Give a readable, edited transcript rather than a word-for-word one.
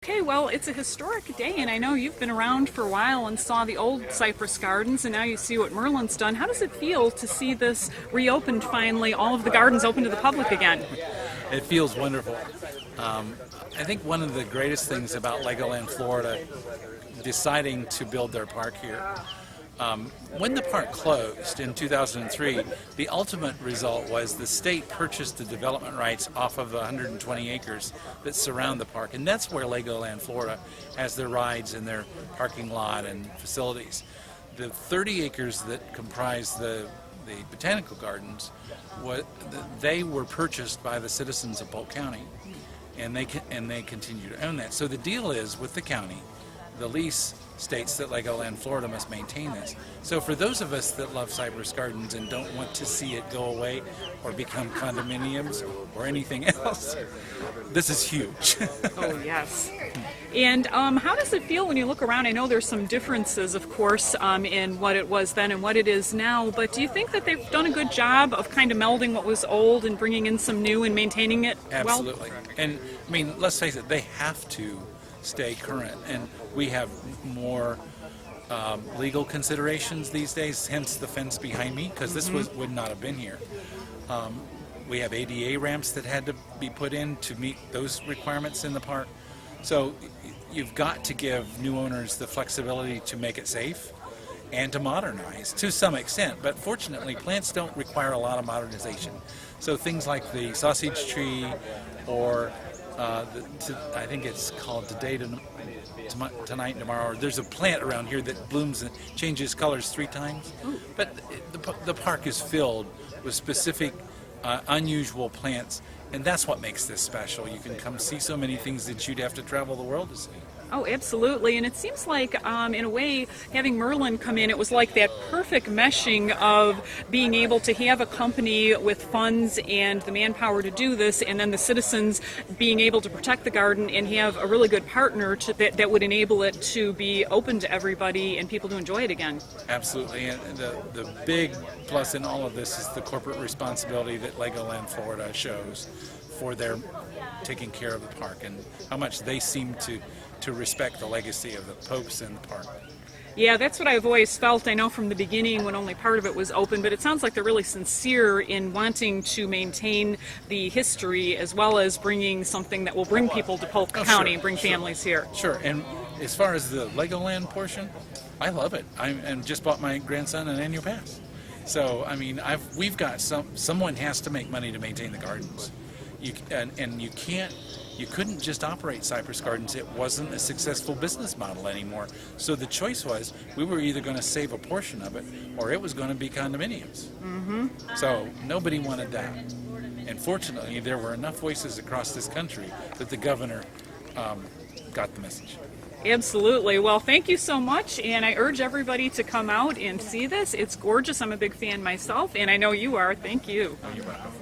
Okay, well, it's a historic day, and I know you've been around for a while and saw the old Cypress Gardens, and now you see what Merlin's done. How does it feel to see this reopened finally, all of the gardens open to the public again? It feels wonderful. I think one of the greatest things about Legoland Florida deciding to build their park here, when the park closed in 2003, the ultimate result was the state purchased the development rights off of the 120 acres that surround the park, and that's where Legoland Florida has their rides and their parking lot and facilities. The 30 acres that comprise the botanical gardens, they were purchased by the citizens of Polk County, and they continue to own that. So the deal is with the county, the lease states that Legoland Florida must maintain this. So for those of us that love Cypress Gardens and don't want to see it go away or become condominiums or anything else, this is huge. Oh, yes. And how does it feel when you look around? I know there's some differences, of course, in what it was then and what it is now, but do you think that they've done a good job of kind of melding what was old and bringing in some new and maintaining it well? Absolutely. And, I mean, let's face it, they have to stay current, and we have more legal considerations these days, hence the fence behind me, because this would not have been here. We have ADA ramps that had to be put in to meet those requirements in the park. So you've got to give new owners the flexibility to make it safe and to modernize to some extent, but fortunately plants don't require a lot of modernization. So things like the sausage tree or I think it's called Today, Tonight, and Tomorrow. There's a plant around here that blooms and changes colors 3 times. But the park is filled with specific, unusual plants, and that's what makes this special. You can come see so many things that you'd have to travel the world to see. Oh, absolutely. And it seems like, in a way, having Merlin come in, it was like that perfect meshing of being able to have a company with funds and the manpower to do this, and then the citizens being able to protect the garden and have a really good partner that would enable it to be open to everybody and people to enjoy it again. Absolutely. And the big plus in all of this is the corporate responsibility that Legoland Florida shows for their taking care of the park and how much they seem to respect the legacy of the popes in the park. Yeah, that's what I've always felt. I know from the beginning when only part of it was open, but it sounds like they're really sincere in wanting to maintain the history as well as bringing something that will bring people to Polk County and bring families here. Sure, and as far as the Legoland portion, I love it. I just bought my grandson an annual pass. So, I mean, we've got someone has to make money to maintain the gardens. You couldn't just operate Cypress Gardens. It wasn't a successful business model anymore. So the choice was we were either going to save a portion of it or it was going to be condominiums. So nobody wanted that. And fortunately, there were enough voices across this country that the governor got the message. Absolutely. Well, thank you so much, and I urge everybody to come out and see this. It's gorgeous. I'm a big fan myself, and I know you are. Thank you. Oh, you're welcome.